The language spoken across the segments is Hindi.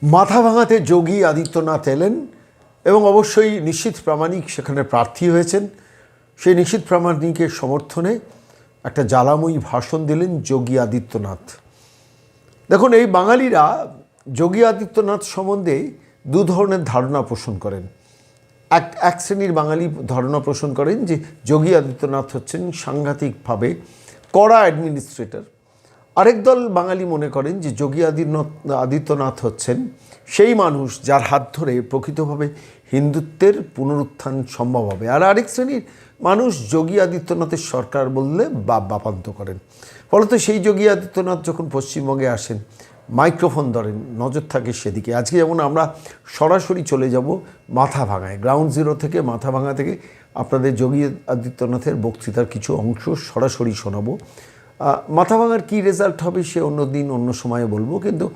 মাথাভাঙাতে যোগী আদিত্যনাথ এলেন এবং অবশ্যই নিশীথ প্রামাণিক সেখানে প্রার্থী হয়েছেন। সেই নিশীথ প্রামাণিকের সমর্থনে একটা জ্বালাময়ী ভাষণ দিলেন যোগী আদিত্যনাথ। দেখুন, এই বাঙালিরা যোগী আদিত্যনাথ সম্বন্ধে দু ধরনের ধারণা পোষণ করেন। এক শ্রেণীর বাঙালি ধারণা পোষণ করেন যে যোগী আদিত্যনাথ হচ্ছেন সাংঘাতিকভাবে কড়া অ্যাডমিনিস্ট্রেটর। আরেক দল বাঙালি মনে করেন যে যোগী আদিত্যনাথ হচ্ছেন সেই মানুষ যার হাত ধরে প্রকৃতভাবে হিন্দুত্বের পুনরুত্থান সম্ভব হবে। আর আরেক শ্রেণীর মানুষ যোগী আদিত্যনাথের সরকার বললে বাপান্ত করেন। ফলত সেই যোগী আদিত্যনাথ যখন পশ্চিমবঙ্গে আসেন, মাইক্রোফোন ধরেন, নজর থাকে সেদিকে। আজকে যেমন আমরা সরাসরি চলে যাব মাথাভাঙায়, গ্রাউন্ড জিরো থেকে, মাথাভাঙা থেকে আপনাদের যোগী আদিত্যনাথের বক্তৃতার কিছু অংশ সরাসরি শোনাবো। মাথাভাঙার কী রেজাল্ট হবে সে অন্য দিন অন্য সময়ে বলবো, কিন্তু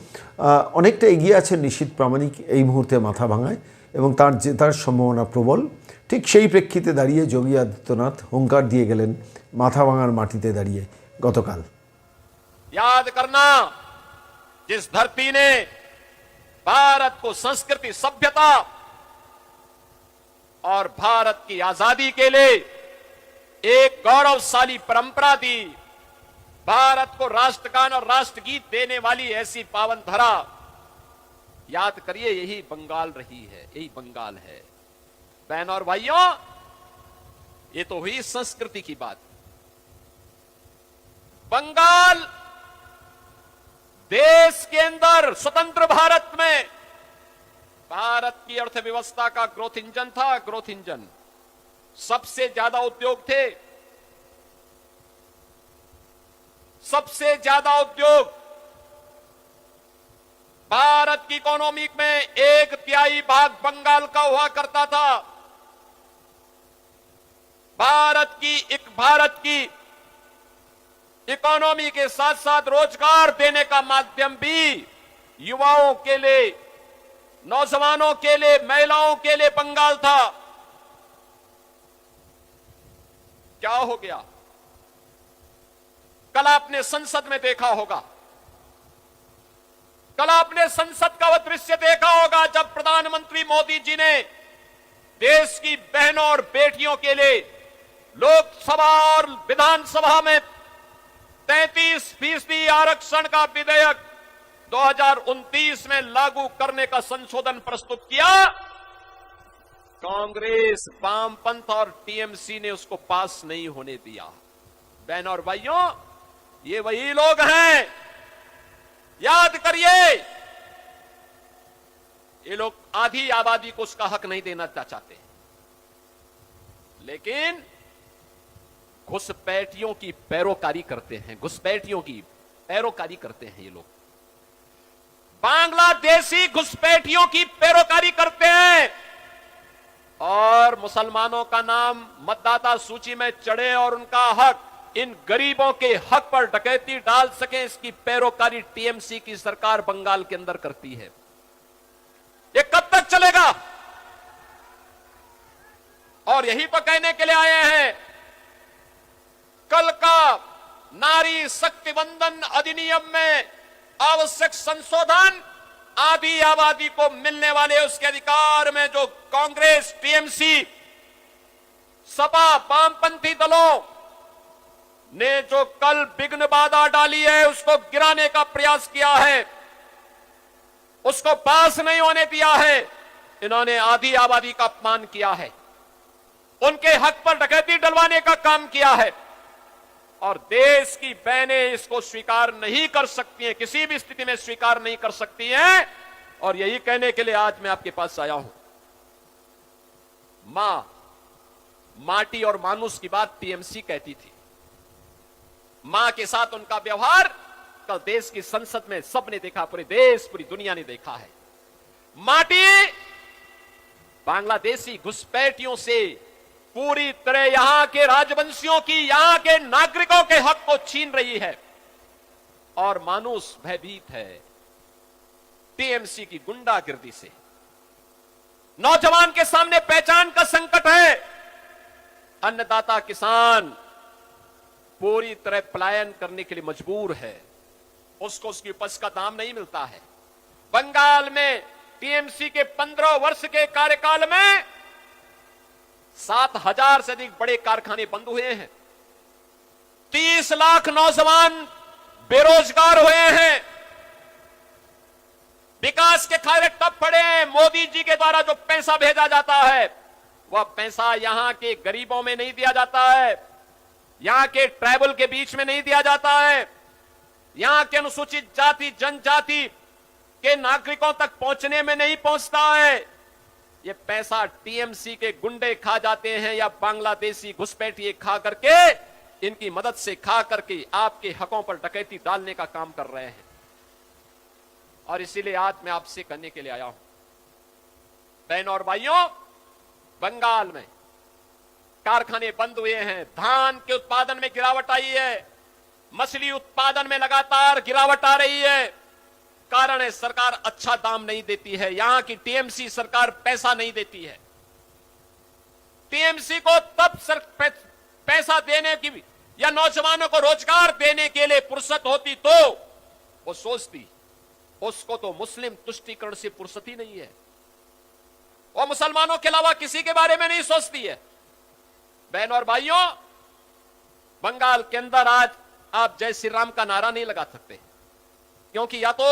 অনেকটা এগিয়ে আছেন নিশীথ প্রামাণিক এই মুহূর্তে মাথাভাঙায়, এবং তার জেতার সম্ভাবনা প্রবল। ঠিক সেই প্রেক্ষিতে দাঁড়িয়ে যোগী আদিত্যনাথ হুঙ্কার দিয়ে গেলেন মাথাভাঙার মাটিতে দাঁড়িয়ে গতকাল। याद करना, जिस धरती ने भारत को संस्कृति, सभ्यता और भारत की आजादी के लिए एक गौरवशाली परंपरा दी, भारत को राष्ट्रगान और राष्ट्रगीत देने वाली ऐसी पावन धरा, याद करिए, यही बंगाल रही है, यही बंगाल है। बहन और भाइयों, ये तो हुई संस्कृति की बात। बंगाल देश के अंदर स्वतंत्र भारत में भारत की अर्थव्यवस्था का ग्रोथ इंजन था, ग्रोथ इंजन। सबसे ज्यादा उद्योग थे, सबसे ज्यादा उद्योग। भारत की इकोनॉमी में 1/3 भाग बंगाल का हुआ करता था। भारत की इकोनॉमी के साथ साथ रोजगार देने का माध्यम भी युवाओं के लिए, नौजवानों के लिए, महिलाओं के लिए बंगाल था। क्या हो गया? कल आपने संसद में देखा होगा, कल आपने संसद का वह दृश्य देखा होगा जब प्रधानमंत्री मोदी जी ने देश की बहनों और बेटियों के लिए लोकसभा और विधानसभा में 33% आरक्षण का विधेयक 2029 में लागू करने का संशोधन प्रस्तुत किया। कांग्रेस, वामपंथ और टीएमसी ने उसको पास नहीं होने दिया। बहन और भाइयों, ये वही लोग हैं, याद करिए, ये लोग आधी आबादी को उसका हक नहीं देना चाहते, लेकिन घुसपैठियों की पैरोकारी करते हैं, घुसपैठियों की पैरोकारी करते हैं ये लोग। बांग्लादेशी घुसपैठियों की पैरोकारी करते हैं और मुसलमानों का नाम मतदाता सूची में चढ़े और उनका हक, इन गरीबों के हक पर डकैती डाल सके, इसकी पैरोकारी टीएमसी की सरकार बंगाल के अंदर करती है। ये कब तक चलेगा? और यही तो कहने के लिए आए हैं, कल का नारी शक्ति वंदन अधिनियम में आवश्यक संशोधन, आधी आबादी को मिलने वाले उसके अधिकार में जो कांग्रेस, टीएमसी, सपा, वामपंथी दलों ने जो कल विघ्न बाधा डाली है, उसको गिराने का प्रयास किया है, उसको पास नहीं होने दिया है। इन्होंने आधी आबादी का अपमान किया है, उनके हक पर डकैती डलवाने का काम किया है, और देश की बहनें इसको स्वीकार नहीं कर सकती हैं, किसी भी स्थिति में स्वीकार नहीं कर सकती हैं। और यही कहने के लिए आज मैं आपके पास आया हूं। मां, माटी और मानुष की बात टीएमसी कहती थी। मां के साथ उनका व्यवहार कल देश की संसद में सबने देखा, पूरे देश, पूरी दुनिया ने देखा है। माटी बांग्लादेशी घुसपैठियों से पूरी तरह यहां के राजवंशियों की, यहां के नागरिकों के हक को छीन रही है, और मानुष भयभीत है टीएमसी की गुंडागिर्दी से। नौजवान के सामने पहचान का संकट है। अन्नदाता किसान पूरी तरह पलायन करने के लिए मजबूर है, उसको उसकी उपज का दाम नहीं मिलता है। बंगाल में टीएमसी के 15 वर्ष के कार्यकाल में 7,000 से अधिक बड़े कारखाने बंद हुए हैं। 30 लाख नौजवान बेरोजगार हुए हैं। विकास के खारे तब पड़े हैं। मोदी जी के द्वारा जो पैसा भेजा जाता है वह पैसा यहां के गरीबों में नहीं दिया जाता है, यहां के ट्राइबल के बीच में नहीं दिया जाता है, यहां के अनुसूचित जाति जनजाति के नागरिकों तक पहुंचने में नहीं पहुंचता है। ये पैसा टीएमसी के गुंडे खा जाते हैं या बांग्लादेशी घुसपैठिए खा करके, इनकी मदद से खा करके आपके हकों पर डकैती डालने का काम कर रहे हैं। और इसीलिए आज मैं आपसे कहने के लिए आया हूं, बहनों और भाइयों, बंगाल में कारखाने बंद हुए हैं, धान के उत्पादन में गिरावट आई है, मछली उत्पादन में लगातार गिरावट आ रही है। कारण है सरकार अच्छा दाम नहीं देती है, यहां की टीएमसी सरकार पैसा नहीं देती है। टीएमसी को तब पैसा देने की या नौजवानों को रोजगार देने के लिए फुर्सत होती तो वो सोचती, उसको तो मुस्लिम तुष्टीकरण से फुर्सत ही नहीं है। वो मुसलमानों के अलावा किसी के बारे में नहीं सोचती है। बहनों और भाइयों, बंगाल के अंदर आज आप जय श्री राम का नारा नहीं लगा सकते, क्योंकि या तो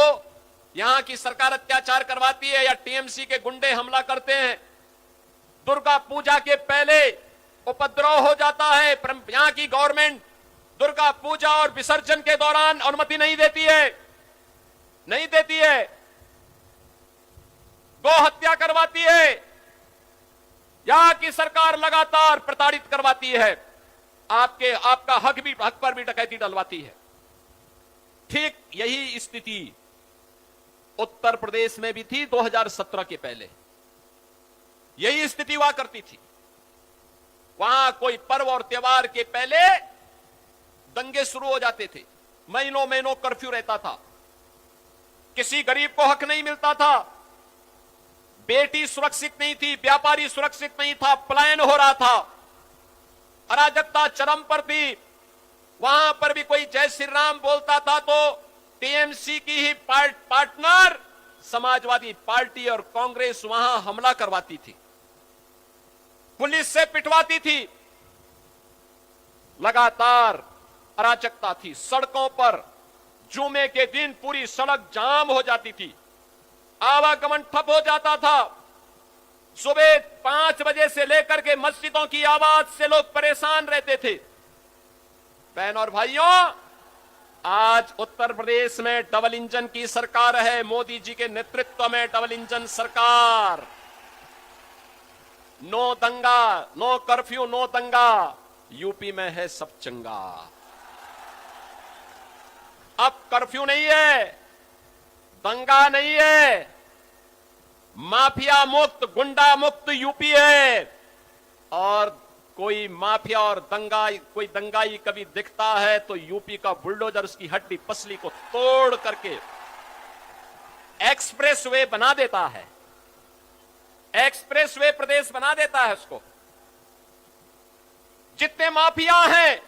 यहां की सरकार अत्याचार करवाती है या टीएमसी के गुंडे हमला करते हैं। दुर्गा पूजा के पहले उपद्रव हो जाता है। यहां की गवर्नमेंट दुर्गा पूजा और विसर्जन के दौरान अनुमति नहीं देती है, नहीं देती है। गौ हत्या करवाती है। यहां की सरकार लगातार प्रताड़ित करवाती है। आपका हक पर भी डकैती डलवाती है। ठीक यही स्थिति उत्तर प्रदेश में भी थी 2017 के पहले। यही स्थिति हुआ करती थी। वहां कोई पर्व और त्योहार के पहले दंगे शुरू हो जाते थे। महीनों महीनों कर्फ्यू रहता था। किसी गरीब को हक नहीं मिलता था। बेटी सुरक्षित नहीं थी, व्यापारी सुरक्षित नहीं था, पलायन हो रहा था, अराजकता चरम पर थी। वहां पर भी कोई जय श्री राम बोलता था तो टीएमसी की ही पार्टनर समाजवादी पार्टी और कांग्रेस वहां हमला करवाती थी, पुलिस से पिटवाती थी। लगातार अराजकता थी। सड़कों पर जुमे के दिन पूरी सड़क जाम हो जाती थी, आवागमन ठप हो जाता था। सुबह 5 बजे से लेकर के मस्जिदों की आवाज से लोग परेशान रहते थे। बहनों और भाइयों, आज उत्तर प्रदेश में डबल इंजन की सरकार है। मोदी जी के नेतृत्व में डबल इंजन सरकार। नो दंगा, नो कर्फ्यू, नो दंगा। यूपी में है सब चंगा। अब कर्फ्यू नहीं है, दंगा नहीं है, माफिया मुक्त, गुंडा मुक्त यूपी है। और कोई माफिया और कोई दंगाई कभी दिखता है तो यूपी का बुलडोजर उसकी हड्डी पसली को तोड़ करके एक्सप्रेस वे बना देता है। एक्सप्रेस वे प्रदेश बना देता है उसको। जितने माफिया हैं,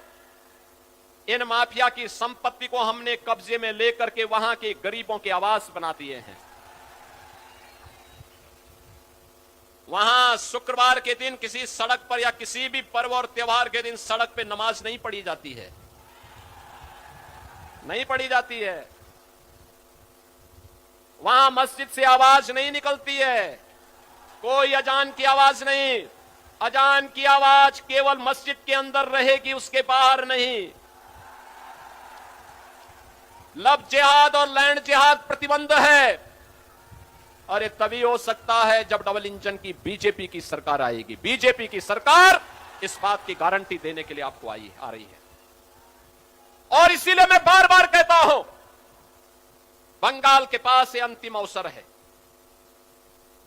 इन माफिया की संपत्ति को हमने कब्जे में लेकर के वहां के गरीबों के आवास बना दिए हैं। वहां शुक्रवार के दिन किसी सड़क पर या किसी भी पर्व और त्योहार के दिन सड़क पे नमाज नहीं पढ़ी जाती है, नहीं पढ़ी जाती है। वहां मस्जिद से आवाज नहीं निकलती है, कोई अजान की आवाज नहीं। अजान की आवाज केवल मस्जिद के अंदर रहेगी, उसके बाहर नहीं। लव जिहाद और लैंड जिहाद प्रतिबंध है। और ये तभी हो सकता है जब डबल इंजन की बीजेपी की सरकार आएगी। बीजेपी की सरकार इस बात की गारंटी देने के लिए आपको आ रही है। और इसीलिए मैं बार बार कहता हूं, बंगाल के पास ये अंतिम अवसर है।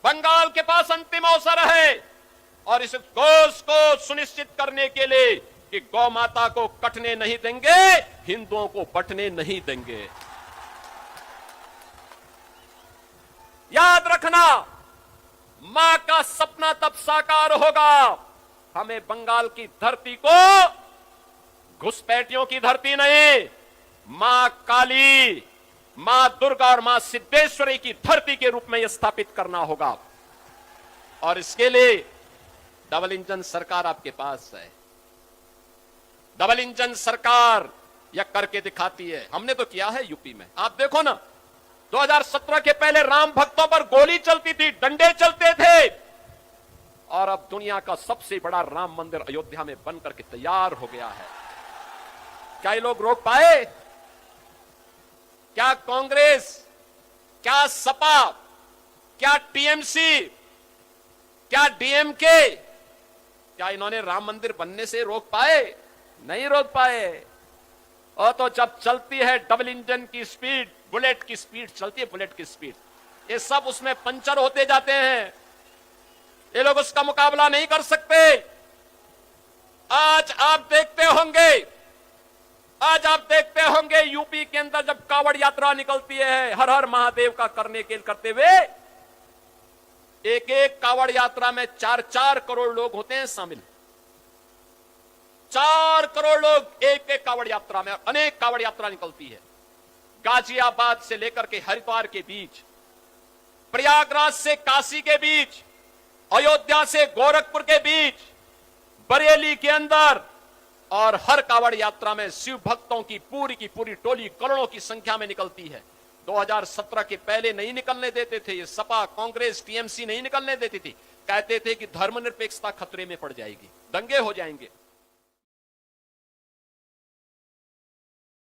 बंगाल के पास अंतिम अवसर है। और इस घोष को सुनिश्चित करने के लिए कि गौ माता को कटने नहीं देंगे, हिंदुओं को बंटने नहीं देंगे। याद रखना, मां का सपना तब साकार होगा। हमें बंगाल की धरती को घुसपैठियों की धरती नहीं, मां काली, मां दुर्गा और मां सिद्धेश्वरी की धरती के रूप में यह स्थापित करना होगा। और इसके लिए डबल इंजन सरकार आपके पास है। डबल इंजन सरकार यह करके दिखाती है। हमने तो किया है यूपी में। आप देखो ना, 2017 के पहले राम भक्तों पर गोली चलती थी, डंडे चलते थे, और अब दुनिया का सबसे बड़ा राम मंदिर अयोध्या में बनकर के तैयार हो गया है। क्या ये लोग रोक पाए? क्या कांग्रेस, क्या सपा, क्या टीएमसी, क्या डीएमके, क्या इन्होंने राम मंदिर बनने से रोक पाए? नहीं रोक पाए। और तो जब चलती है डबल इंजन की स्पीड, बुलेट की स्पीड चलती है, बुलेट की स्पीड, ये सब उसमें पंचर होते जाते हैं। ये लोग उसका मुकाबला नहीं कर सकते। आज आप देखते होंगे यूपी के अंदर जब कावड़ यात्रा निकलती है हर हर महादेव का करते हुए, एक एक कावड़ यात्रा में 4-4 करोड़ लोग होते हैं शामिल। 4 करोड़ लोग एक एक कावड़ यात्रा में, अनेक कावड़ यात्रा निकलती है। गाजियाबाद से लेकर के हरिद्वार के बीच, प्रयागराज से काशी के बीच, अयोध्या से गोरखपुर के बीच, बरेली के अंदर, और हर कावड़ यात्रा में शिव भक्तों की पूरी टोली करोड़ों की संख्या में निकलती है। 2017 के पहले नहीं निकलने देते थे ये सपा, कांग्रेस, टीएमसी नहीं निकलने देती थी। कहते थे कि धर्मनिरपेक्षता खतरे में पड़ जाएगी, दंगे हो जाएंगे।